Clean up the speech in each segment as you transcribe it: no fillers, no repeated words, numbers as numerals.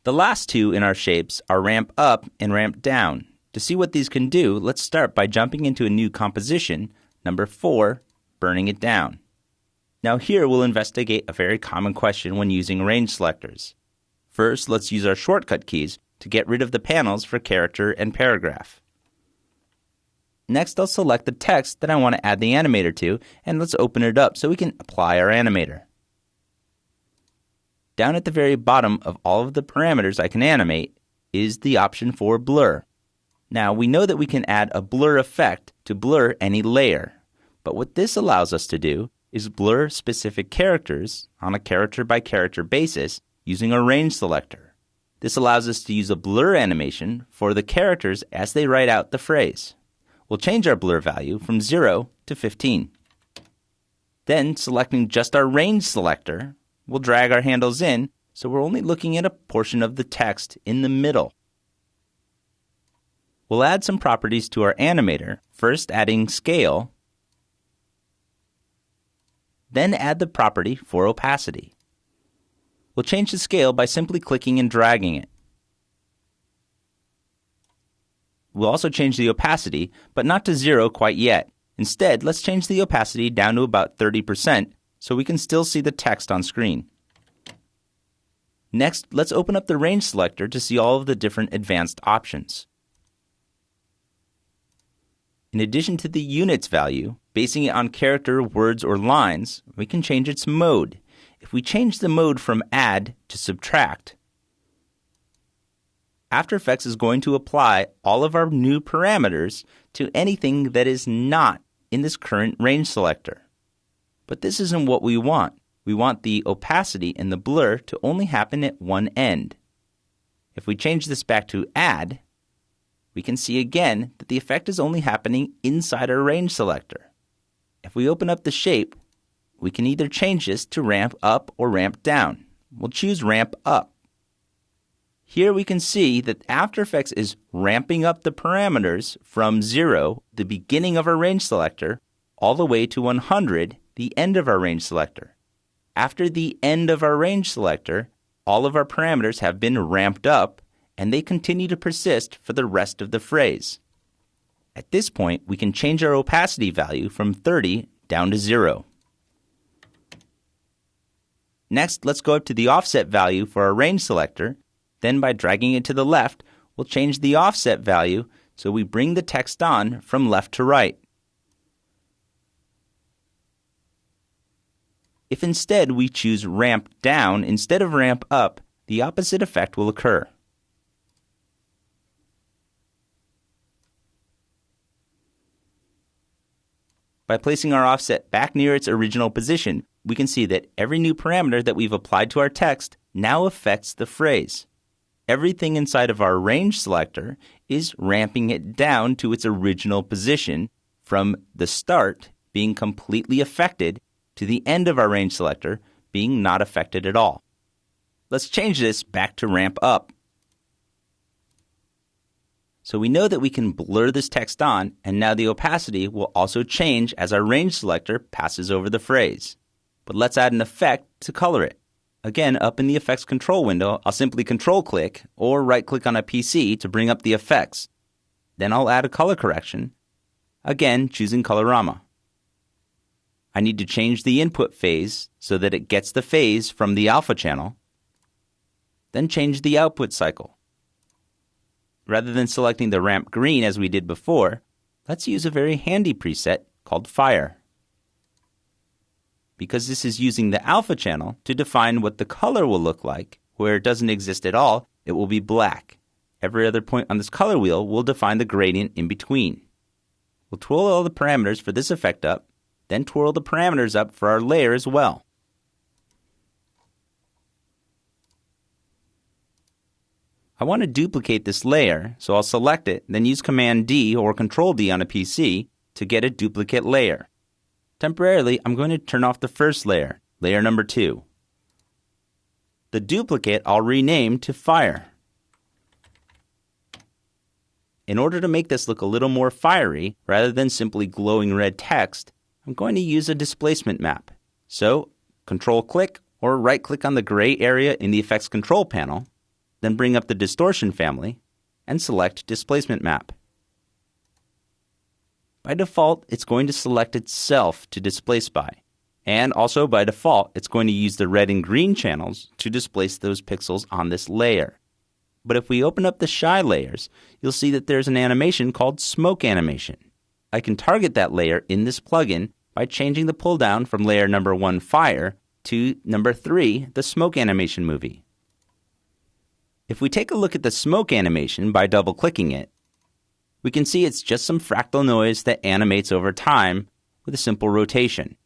The last two in our shapes are ramp up and ramp down. To see what these can do, let's start by jumping into a new composition, number 4, burning it down. Now here we'll investigate a very common question when using range selectors. First, let's use our shortcut keys to get rid of the panels for character and paragraph. Next, I'll select the text that I want to add the animator to, and let's open it up so we can apply our animator. Down at the very bottom of all of the parameters I can animate is the option for blur. Now, we know that we can add a blur effect to blur any layer, but what this allows us to do is blur specific characters on a character-by-character basis using a range selector. This allows us to use a blur animation for the characters as they write out the phrase. We'll change our blur value from 0 to 15. Then, selecting just our range selector, we'll drag our handles in so we're only looking at a portion of the text in the middle. We'll add some properties to our animator, first adding scale, then add the property for opacity. We'll change the scale by simply clicking and dragging it. We'll also change the opacity, but not to 0 quite yet. Instead, let's change the opacity down to about 30% so we can still see the text on screen. Next, let's open up the range selector to see all of the different advanced options. In addition to the units value, basing it on character, words, or lines, we can change its mode. If we change the mode from add to subtract, After Effects is going to apply all of our new parameters to anything that is not in this current range selector. But this isn't what we want. We want the opacity and the blur to only happen at one end. If we change this back to add, we can see again that the effect is only happening inside our range selector. If we open up the shape, we can either change this to ramp up or ramp down. We'll choose ramp up. Here we can see that After Effects is ramping up the parameters from 0, the beginning of our range selector, all the way to 100, the end of our range selector. After the end of our range selector, all of our parameters have been ramped up, and they continue to persist for the rest of the phrase. At this point, we can change our opacity value from 30 down to 0. Next, let's go up to the offset value for our range selector. Then by dragging it to the left, we'll change the offset value so we bring the text on from left to right. If instead we choose ramp down instead of ramp up, the opposite effect will occur. By placing our offset back near its original position, we can see that every new parameter that we've applied to our text now affects the phrase. Everything inside of our range selector is ramping it down to its original position from the start being completely affected to the end of our range selector being not affected at all. Let's change this back to ramp up. So we know that we can blur this text on, and now the opacity will also change as our range selector passes over the phrase. But let's add an effect to color it. Again, up in the Effects Control window, I'll simply Control-click or right-click on a PC to bring up the effects. Then I'll add a color correction, again choosing Colorama. I need to change the input phase so that it gets the phase from the alpha channel, then change the output cycle. Rather than selecting the ramp green as we did before, let's use a very handy preset called Fire. Because this is using the alpha channel to define what the color will look like, where it doesn't exist at all, it will be black. Every other point on this color wheel will define the gradient in between. We'll twirl all the parameters for this effect up, then twirl the parameters up for our layer as well. I want to duplicate this layer, so I'll select it, then use Command D or Control D on a PC to get a duplicate layer. Temporarily, I'm going to turn off the first layer, layer number 2. The duplicate I'll rename to Fire. In order to make this look a little more fiery, rather than simply glowing red text, I'm going to use a displacement map. So, Control-click or right-click on the gray area in the Effects Control panel, then bring up the distortion family and select Displacement Map. By default, it's going to select itself to displace by. And also by default, it's going to use the red and green channels to displace those pixels on this layer. But if we open up the shy layers, you'll see that there's an animation called Smoke Animation. I can target that layer in this plugin by changing the pull down from layer number 1, Fire, to number 3, the Smoke Animation movie. If we take a look at the smoke animation by double-clicking it, we can see it's just some fractal noise that animates over time with a simple rotation.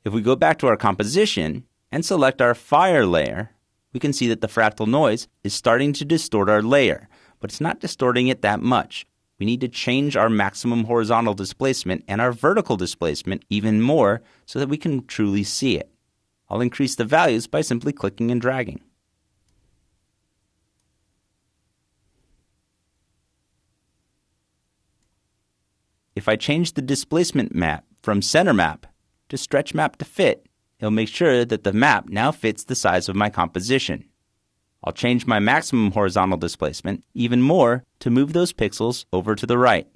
If we go back to our composition and select our Fire layer, we can see that the fractal noise is starting to distort our layer, but it's not distorting it that much. We need to change our maximum horizontal displacement and our vertical displacement even more so that we can truly see it. I'll increase the values by simply clicking and dragging. If I change the displacement map from center map to stretch map to fit, it'll make sure that the map now fits the size of my composition. I'll change my maximum horizontal displacement even more to move those pixels over to the right.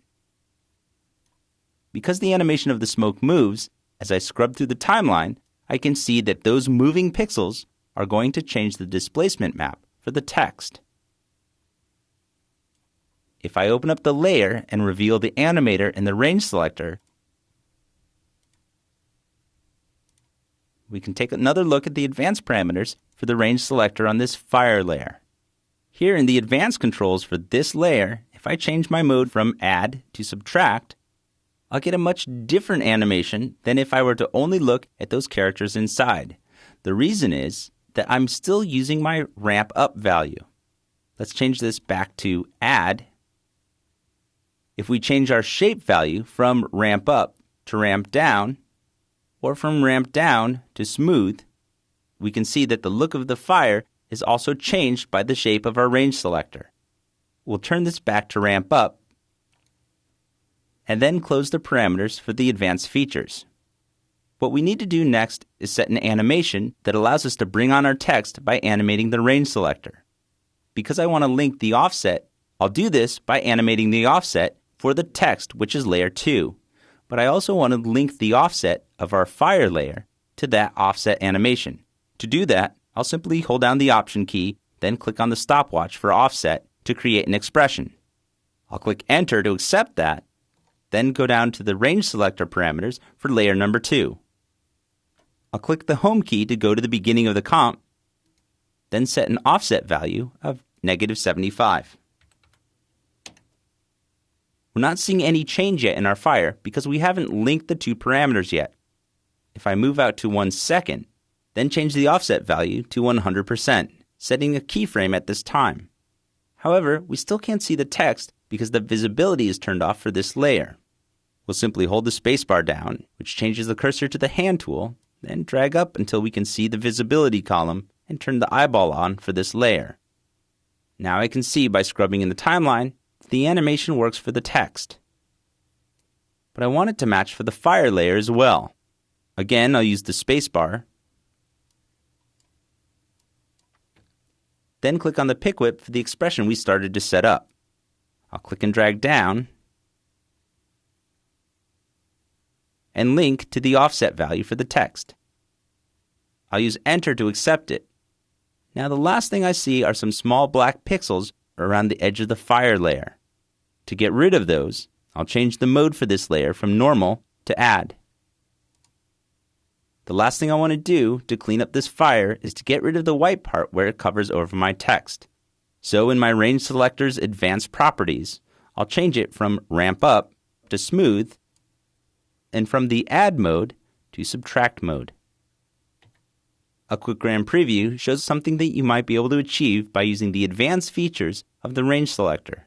Because the animation of the smoke moves, as I scrub through the timeline, I can see that those moving pixels are going to change the displacement map for the text. If I open up the layer and reveal the animator in the range selector, we can take another look at the advanced parameters for the range selector on this Fire layer. Here in the advanced controls for this layer, if I change my mode from Add to Subtract, I'll get a much different animation than if I were to only look at those characters inside. The reason is that I'm still using my ramp up value. Let's change this back to Add. If we change our shape value from ramp up to ramp down, or from ramp down to smooth, we can see that the look of the Fire is also changed by the shape of our range selector. We'll turn this back to ramp up, and then close the parameters for the advanced features. What we need to do next is set an animation that allows us to bring on our text by animating the range selector. Because I want to link the offset, I'll do this by animating the offset for the text, which is layer 2. But I also want to link the offset of our Fire layer to that offset animation. To do that, I'll simply hold down the Option key, then click on the stopwatch for offset to create an expression. I'll click Enter to accept that, then go down to the range selector parameters for layer number 2. I'll click the Home key to go to the beginning of the comp, then set an offset value of -75. We're not seeing any change yet in our Fire because we haven't linked the two parameters yet. If I move out to 1 second, then change the offset value to 100%, setting a keyframe at this time. However, we still can't see the text because the visibility is turned off for this layer. We'll simply hold the spacebar down, which changes the cursor to the hand tool, then drag up until we can see the visibility column and turn the eyeball on for this layer. Now I can see by scrubbing in the timeline the animation works for the text. But I want it to match for the Fire layer as well. Again, I'll use the spacebar, then click on the pick whip for the expression we started to set up. I'll click and drag down and link to the offset value for the text. I'll use Enter to accept it. Now the last thing I see are some small black pixels around the edge of the Fire layer. To get rid of those, I'll change the mode for this layer from Normal to Add. The last thing I want to do to clean up this Fire is to get rid of the white part where it covers over my text. So in my range selector's advanced properties, I'll change it from ramp up to smooth, and from the Add mode to Subtract mode. A quick grand preview shows something that you might be able to achieve by using the advanced features of the range selector.